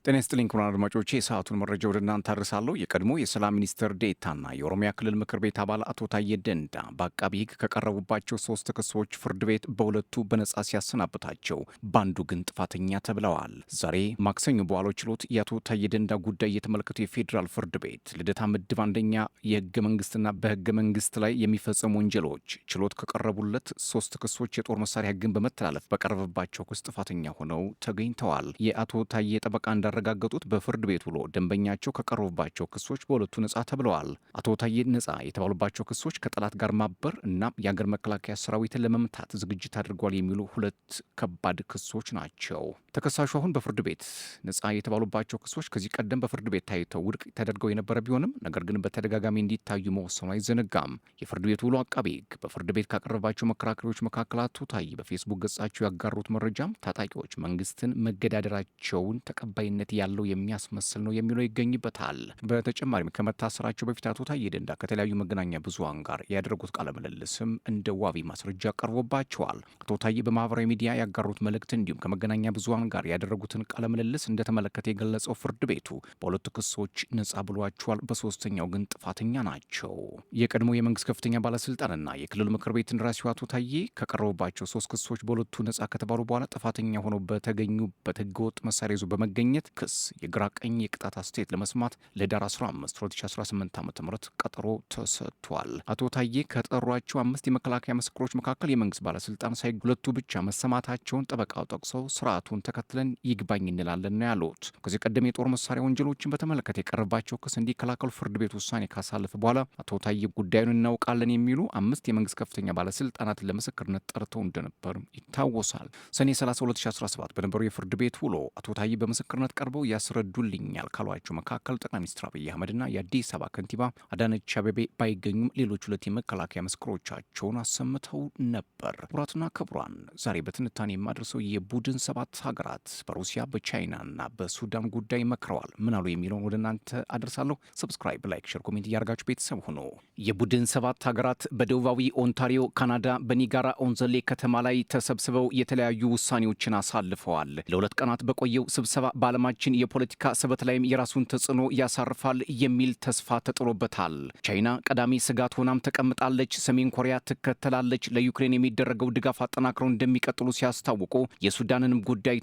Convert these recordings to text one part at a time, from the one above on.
ጤና ይስጥልኝ ክቡራን አድማጮቼ፣ የሰዓቱን መረጃ ወደ እናንተ አድርሳለሁ። የቀድሞ የሰላም ሚኒስትር ዴኤታና የኦሮሚያ ክልል ምክር ቤት አባል አቶ ታዬ ደንዳ በአቃቢ ሕግ ከቀረቡባቸው 3 ክሶች ፍርድ ቤት በሁለቱ በነጻ ሲያሰናብታቸው በአንዱ ግን ጥፋተኛ ተብለዋል። ዛሬ ማክሰኞ በዋለው ችሎት የአቶ ታዬ ደንዳ ጉዳይ የተመለከቱ የፌዴራል ፍርድ ቤት ልደታ ምድብ አንደኛ የህገ መንግስትና በህገ መንግስት ላይ የሚፈጸሙ ወንጀሎች ችሎት ከቀረቡለት 3 ክሶች የጦር መሳሪያ ህግን በመተላለፍ በቀረበባቸው ክስ ጥፋተኛ ሆነው ተገኝተዋል። የአቶ ታዬ ጠበቃ እንዳረጋገጡት በፍርድ ቤት ውሎ ደንበኛቸው ከቀረቡባቸው ክሶች በሁለቱ ነጻ ተብለዋል። አቶ ታዬ ነጻ የተባሉባቸው ክሶች ከጠላት ጋር ማበር እና የአገር መከላከያ ሰራዊትን ለመምታት ዝግጅት አድርጓል የሚሉ 2 ከባድ ክሶች ናቸው። ተከሳሹ አሁን በፍርድ ቤት ነጻ የተባሉባቸው ክሶች ከዚህ ቀደም በፍርድ ቤት ታይተው ውድቅ ተደርገው የነበረ ቢሆንም ነገር ግን በተደጋጋሚ እንዲታዩ መወሰኑ አይዘነጋም። የፍርድ ቤት ውሎ አቃቤ ሕግ በፍርድ ቤት ካቀረባቸው መከራከሪያዎች መካከል አቶ ታዬ በፌስቡክ ገጻቸው ያጋሩት መረጃም ታጣቂዎች መንግስትን መገዳደራቸውን ተቀባይነት ያለው የሚያስመስል ነው የሚለው ይገኝበታል። በተጨማሪም ከመታሰራቸው በፊት አቶ ታዬ ደንዳ ከተለያዩ መገናኛ ብዙሃን ጋር ያደረጉት ቃለ ምልልስም እንደ ዋቢ ማስረጃ ቀርቦባቸዋል። አቶ ታዬ በማህበራዊ ሚዲያ ያጋሩት መልእክት እንዲሁም ከመገናኛ ብዙሃን ጋር ያደረጉትን ቃለ ምልልስ እንደተመለከተ የገለጸው ፍርድ ቤቱ በሁለቱ ክሶች ነጻ ብሏቸዋል፣ በሶስተኛው ግን ጥፋተኛ ናቸው። የቀድሞ የመንግስት ከፍተኛ ባለስልጣንና የክልሉ ምክር ቤት እንደራሴው አቶ ታዬ ከቀረቡባቸው 3 ክሶች በሁለቱ ነጻ ከተባሉ በኋላ ጥፋተኛ ሆነው በተገኙበት ህገወጥ መሳሪያ ይዞ በመገኘት ክስ የግራ ቀኝ የቅጣት አስተያየት ለመስማት ለዳር 15 2018 ዓ.ም ቀጠሮ ተሰጥቷል። አቶ ታዬ ከጠሯቸው 5 የመከላከያ ምስክሮች መካከል የመንግስት ባለስልጣን ሳይ 2 ብቻ መሰማታቸውን ጠበቃው ጠቅሰው ስርዓቱን ተከትለን ይግባኝ እንላለን ነው ያሉት። ከዚህ ቀደም የጦር መሳሪያ ወንጀሎችን በተመለከተ የቀረባቸው ክስ እንዲከላከሉ ፍርድ ቤት ውሳኔ ካሳለፈ በኋላ አቶ ታዬ ጉዳዩን እናውቃለን የሚሉ 5 የመንግስት ከፍተኛ ባለስልጣናትን ለምስክርነት ጠርተው እንደነበር ይታወሳል። ሰኔ 30 2017 በነበረው የፍርድ ቤት ውሎ አቶ ታዬ በምስክርነት ቀርበው ያስረዱልኛል ካሏቸው መካከል ጠቅላይ ሚኒስትር አብይ አህመድና የአዲስ አበባ ከንቲባ አዳነች አቤቤ ባይገኙም ሌሎች 2 የመከላከያ ምስክሮቻቸውን አሰምተው ነበር። ክቡራትና ክቡራን ዛሬ በትንታኔ የማድረሰው የቡድን 7 ሀገራት በሩሲያ በቻይናና በሱዳን ጉዳይ መክረዋል። ምን አሉ የሚለውን ወደ እናንተ አደርሳለሁ። ሰብስክራይብ፣ ላይክ፣ ሼር፣ ኮሜንት እያደረጋችሁ ቤተሰብ ሆኖ የቡድን 7 ሀገራት በደቡባዊ ኦንታሪዮ ካናዳ በኒጋራ ኦንዘሌ ከተማ ላይ ተሰብስበው የተለያዩ ውሳኔዎችን አሳልፈዋል። ለ2 ቀናት በቆየው ስብሰባ በዓለማችን የፖለቲካ ስበት ላይም የራሱን ተጽዕኖ ያሳርፋል የሚል ተስፋ ተጥሎበታል። ቻይና ቀዳሚ ስጋት ሆናም ተቀምጣለች። ሰሜን ኮሪያ ትከተላለች። ለዩክሬን የሚደረገው ድጋፍ አጠናክረው እንደሚቀጥሉ ሲያስታውቁ የሱዳንንም ጉዳይ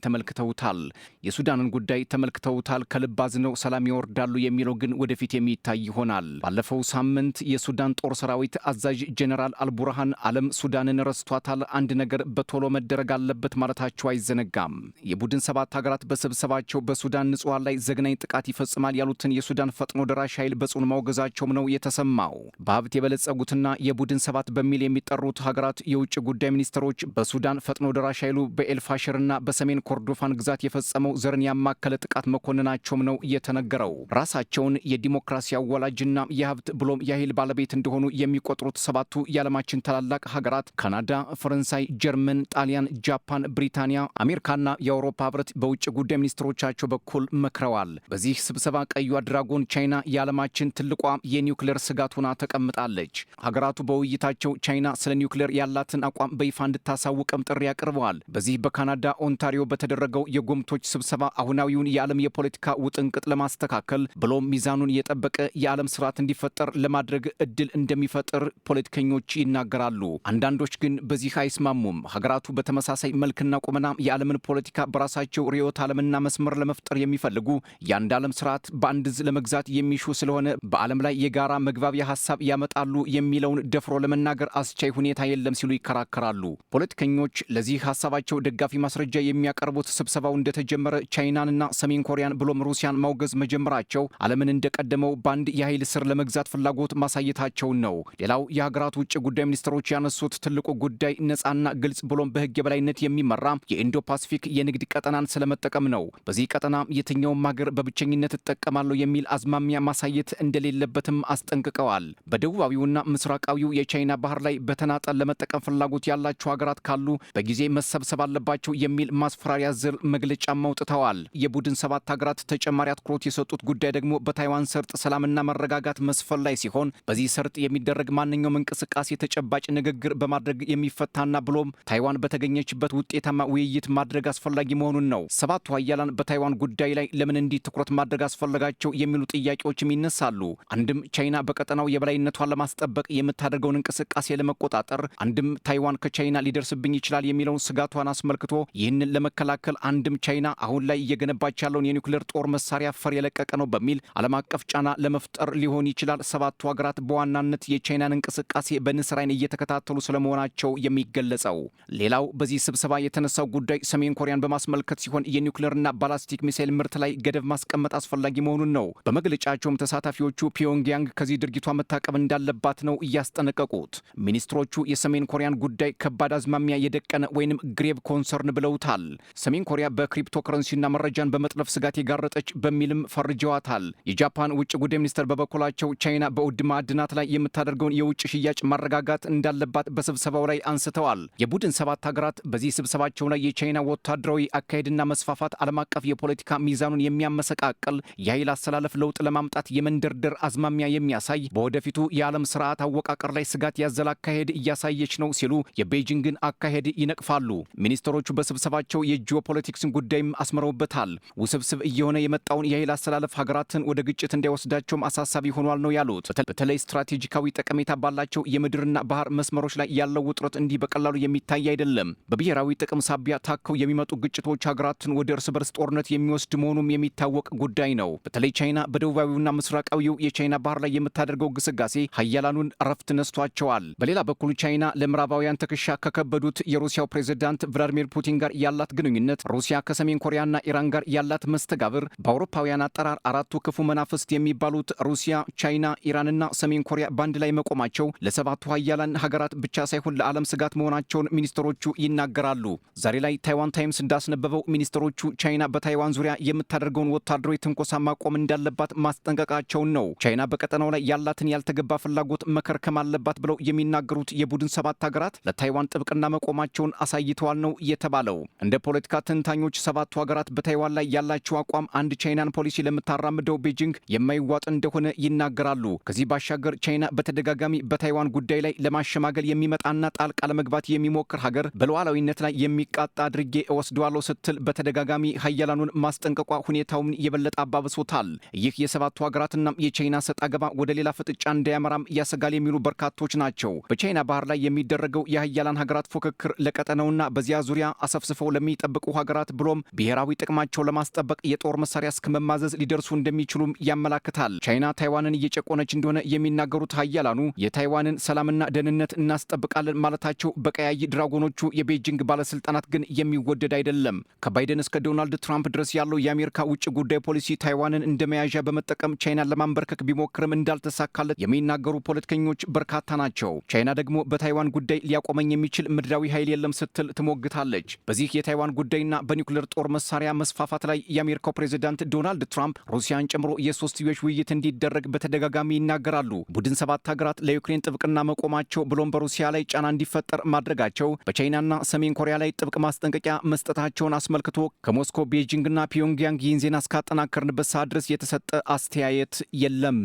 ተመልክተውታል። ከልብ አዝነው ሰላም ይወርዳሉ የሚለው ግን ወደፊት የሚታይ ይሆናል። ባለፈው ሳምንት የሱዳን ጦር ሰራዊት አዛዥ ጄኔራል አልቡርሃን ዓለም ሱዳንን ረስቷታል፣ አንድ ነገር በቶሎ መደረግ አለበት ማለታቸው አይዘነጋም። የቡድን 7 ሀገራት በስብሰባቸው በሱዳን ንጹሃን ላይ ዘግናኝ ጥቃት ይፈጽማል ያሉትን የሱዳን ፈጥኖ ደራሽ ኃይል በጽኑ ማውገዛቸውም ነው የተሰማው። በሀብት የበለጸጉትና የቡድን 7 በሚል የሚጠሩት ሀገራት የውጭ ጉዳይ ሚኒስትሮች በሱዳን ፈጥኖ ደራሽ ኃይሉ በኤልፋሽርና በሰሜን ኮርዶፋን ግዛት የፈጸመው ዘርን ያማከለ ጥቃት መኮንናቸውም ነው የተነገረው። ራሳቸውን የዲሞክራሲ አዋላጅና የሀብት ብሎም የኃይል ባለቤት እንደሆኑ የሚቆጥሩት 7ቱ የዓለማችን ታላላቅ ሀገራት ካናዳ፣ ፈረንሳይ፣ ጀርመን፣ ጣሊያን፣ ጃፓን፣ ብሪታንያ፣ አሜሪካና የአውሮፓ ህብረት በውጭ ጉዳይ ሚኒስትሮቻቸው በኩል መክረዋል። በዚህ ስብሰባ ቀዩ ድራጎን ቻይና የዓለማችን ትልቋ የኒውክሌር ስጋት ሆና ተቀምጣለች። ሀገራቱ በውይይታቸው ቻይና ስለ ኒውክሌር ያላትን አቋም በይፋ እንድታሳውቅም ጥሪ አቅርበዋል። በዚህ በካናዳ ኦንታሪዮ በተደረገው የጎምቶች ስብሰባ አሁናዊውን የዓለም የፖለቲካ ውጥንቅጥ ለማስተካከል ብሎም ሚዛኑን የጠበቀ የዓለም ስርዓት እንዲፈጠር ለማድረግ እድል እንደሚፈጥር ፖለቲከኞች ይናገራሉ። አንዳንዶች ግን በዚህ አይስማሙም። ሀገራቱ በተመሳሳይ መልክና ቁመና የዓለምን ፖለቲካ በራሳቸው ርዕዮተ ዓለምና መስመር ለመፍጠር የሚፈልጉ የአንድ ዓለም ስርዓት በአንድ እዝ ለመግዛት የሚሹ ስለሆነ በዓለም ላይ የጋራ መግባቢያ ሀሳብ ያመጣሉ የሚለውን ደፍሮ ለመናገር አስቻይ ሁኔታ የለም ሲሉ ይከራከራሉ። ፖለቲከኞች ለዚህ ሀሳባቸው ደጋፊ ማስረጃ የሚያቀርቡት ስብሰባው እንደተጀመረ ቻይናንና ሰሜን ኮሪያን ብሎም ሩሲያን ማውገዝ መጀመራቸው ዓለምን እንደቀደመው በአንድ የኃይል ስር ለመግዛት ፍላጎት ማሳየታቸውን ነው። ሌላው የሀገራት ውጭ ጉዳይ ሚኒስትሮች ያነሱት ትልቁ ጉዳይ ነጻና ግልጽ ብሎም በህግ የበላይነት የሚመራ የኢንዶ ፓሲፊክ የንግድ ቀጠናን ስለመጠቀም ነው። በዚህ ቀጠና የትኛውም ሀገር በብቸኝነት እጠቀማለሁ የሚል አዝማሚያ ማሳየት እንደሌለበትም አስጠንቅቀዋል። በደቡባዊውና ምስራቃዊው የቻይና ባህር ላይ በተናጠል ለመጠቀም ፍላጎት ያላቸው ሀገራት ካሉ በጊዜ መሰብሰብ አለባቸው የሚል ማስፈራሪያ ዝር መግለጫም አውጥተዋል። የቡድን 7 ሀገራት ተጨማሪ አትኩሮት የሰጡት ጉዳይ ደግሞ በታይዋን ሰርጥ ሰላምና መረጋጋት መስፈን ላይ ሲሆን በዚህ ሰርጥ የሚደረግ ማንኛውም እንቅስቃሴ ተጨባጭ ንግግር በማድረግ የሚፈታና ብሎም ታይዋን በተገኘችበት ውጤታማ ውይይት ማድረግ አስፈላጊ መሆኑን ነው። 7ቱ ሀያላን በታይዋን በታይዋን ጉዳይ ላይ ለምን እንዲህ ትኩረት ማድረግ አስፈለጋቸው የሚሉ ጥያቄዎችም ይነሳሉ። አንድም ቻይና በቀጠናው የበላይነቷን ለማስጠበቅ የምታደርገውን እንቅስቃሴ ለመቆጣጠር፣ አንድም ታይዋን ከቻይና ሊደርስብኝ ይችላል የሚለውን ስጋቷን አስመልክቶ ይህንን ለመከላከል አንድም ቻይና አሁን ላይ እየገነባች ያለውን የኒውክሌር ጦር መሳሪያ ፈር የለቀቀ ነው በሚል ዓለም አቀፍ ጫና ለመፍጠር ሊሆን ይችላል ሰባቱ ሀገራት በዋናነት የቻይናን እንቅስቃሴ በንስር ዓይን እየተከታተሉ ስለመሆናቸው የሚገለጸው። ሌላው በዚህ ስብሰባ የተነሳው ጉዳይ ሰሜን ኮሪያን በማስመልከት ሲሆን የኒውክሌርና ባላስቲክ ሚሳይል ምርት ላይ ገደብ ማስቀመጥ አስፈላጊ መሆኑን ነው። በመግለጫቸውም ተሳታፊዎቹ ፒዮንግያንግ ከዚህ ድርጊቷ መታቀብ እንዳለባት ነው እያስጠነቀቁት። ሚኒስትሮቹ የሰሜን ኮሪያን ጉዳይ ከባድ አዝማሚያ የደቀነ ወይንም ግሬቭ ኮንሰርን ብለውታል። ሰሜን ኮሪያ በክሪፕቶ ከረንሲና መረጃን በመጥለፍ ስጋት የጋረጠች በሚልም ፈርጀዋታል። የጃፓን ውጭ ጉዳይ ሚኒስትር በበኩላቸው ቻይና በውድ ማዕድናት ላይ የምታደርገውን የውጭ ሽያጭ ማረጋጋት እንዳለባት በስብሰባው ላይ አንስተዋል። የቡድን ሰባት ሀገራት በዚህ ስብሰባቸው ላይ የቻይና ወታደራዊ አካሄድና መስፋፋት ዓለም አቀፍ የፖለቲካ ሚዛኑን የሚያመሰቃቅል የኃይል አሰላለፍ ለውጥ ለማምጣት የመንደርደር አዝማሚያ የሚያሳይ በወደፊቱ የዓለም ስርዓት አወቃቀር ላይ ስጋት ያዘለ አካሄድ እያሳየች ነው ሲሉ የቤጂንግን አካሄድ ይነቅፋሉ። ሚኒስትሮቹ በስብሰባቸው የጂኦፖለቲክስን ጉዳይም አስምረውበታል። ውስብስብ እየሆነ የመጣውን የኃይል አሰላለፍ ሀገራትን ወደ ግጭት እንዳይወስዳቸውም አሳሳቢ ሆኗል ነው ያሉት። በተለይ ስትራቴጂካዊ ጠቀሜታ ባላቸው የምድርና ባህር መስመሮች ላይ ያለው ውጥረት እንዲህ በቀላሉ የሚታይ አይደለም። በብሔራዊ ጥቅም ሳቢያ ታከው የሚመጡ ግጭቶች ሀገራትን ወደ እርስ በርስ ጦርነት የሚወስድ መሆኑም የሚታወቅ ጉዳይ ነው። በተለይ ቻይና በደቡባዊውና ምስራቃዊው የቻይና ባህር ላይ የምታደርገው ግስጋሴ ሀያላኑን እረፍት ነስቷቸዋል። በሌላ በኩል ቻይና ለምዕራባውያን ትከሻ ከከበዱት የሩሲያው ፕሬዝዳንት ቭላዲሚር ፑቲን ጋር ያላት ግንኙነት፣ ሩሲያ ከሰሜን ኮሪያና ኢራን ጋር ያላት መስተጋብር፣ በአውሮፓውያን አጠራር አራቱ ክፉ መናፍስት የሚባሉት ሩሲያ፣ ቻይና፣ ኢራንና ሰሜን ኮሪያ ባንድ ላይ መቆማቸው ለሰባቱ ሀያላን ሀገራት ብቻ ሳይሆን ለዓለም ስጋት መሆናቸውን ሚኒስትሮቹ ይናገራሉ። ዛሬ ላይ ታይዋን ታይምስ እንዳስነበበው ሚኒስትሮቹ ቻይና በታይዋን ዙሪያ የምታደርገውን ወታደራዊ ትንኮሳ ማቆም እንዳለባት ማስጠንቀቃቸውን ነው። ቻይና በቀጠናው ላይ ያላትን ያልተገባ ፍላጎት መከርከም አለባት ብለው የሚናገሩት የቡድን ሰባት ሀገራት ለታይዋን ጥብቅና መቆማቸውን አሳይተዋል ነው የተባለው። እንደ ፖለቲካ ተንታኞች ሰባቱ ሀገራት በታይዋን ላይ ያላቸው አቋም አንድ ቻይናን ፖሊሲ ለምታራምደው ቤጂንግ የማይዋጥ እንደሆነ ይናገራሉ። ከዚህ ባሻገር ቻይና በተደጋጋሚ በታይዋን ጉዳይ ላይ ለማሸማገል የሚመጣና ጣልቃ ለመግባት የሚሞክር ሀገር በሉዓላዊነት ላይ የሚቃጣ አድርጌ እወስደዋለሁ ስትል በተደጋጋሚ ሀያላኑን ማስጠንቀቋ ሁኔታውን የበለጠ አባብሶታል። ይህ የሰባቱ ሀገራትና የቻይና ሰጥ አገባ ወደ ሌላ ፍጥጫ እንዳያመራም ያሰጋል የሚሉ በርካቶች ናቸው። በቻይና ባህር ላይ የሚደረገው የሀያላን ሀገራት ፉክክር ለቀጠናውና በዚያ ዙሪያ አሰፍስፈው ለሚጠብቁ ሀገራት ብሎም ብሔራዊ ጥቅማቸው ለማስጠበቅ የጦር መሳሪያ እስከ መማዘዝ ሊደርሱ እንደሚችሉም ያመላክታል። ቻይና ታይዋንን እየጨቆነች እንደሆነ የሚናገሩት ሀያላኑ የታይዋንን ሰላምና ደህንነት እናስጠብቃለን ማለታቸው በቀያይ ድራጎኖቹ የቤጂንግ ባለስልጣናት ግን የሚወደድ አይደለም። ከባይደን እስከ ዶናልድ ትራምፕ ድረስ ያለው የአሜሪካ ውጭ ጉዳይ ፖሊሲ ታይዋንን እንደ መያዣ በመጠቀም ቻይናን ለማንበርከክ ቢሞክርም እንዳልተሳካለት የሚናገሩ ፖለቲከኞች በርካታ ናቸው። ቻይና ደግሞ በታይዋን ጉዳይ ሊያቆመኝ የሚችል ምድራዊ ኃይል የለም ስትል ትሞግታለች። በዚህ የታይዋን ጉዳይና በኒውክሌር ጦር መሳሪያ መስፋፋት ላይ የአሜሪካው ፕሬዝዳንት ዶናልድ ትራምፕ ሩሲያን ጨምሮ የሶስትዮሽ ውይይት እንዲደረግ በተደጋጋሚ ይናገራሉ። ቡድን ሰባት ሀገራት ለዩክሬን ጥብቅና መቆማቸው ብሎም በሩሲያ ላይ ጫና እንዲፈጠር ማድረጋቸው በቻይናና ሰሜን ኮሪያ ላይ ጥብቅ ማስጠንቀቂያ መስጠታቸውን አስመልክቶ ከሞስኮ ቤጂንግና ፒዮንግያንግ ይህን ዜና እስካጠናከርንበት ሰዓት ድረስ የተሰጠ አስተያየት የለም።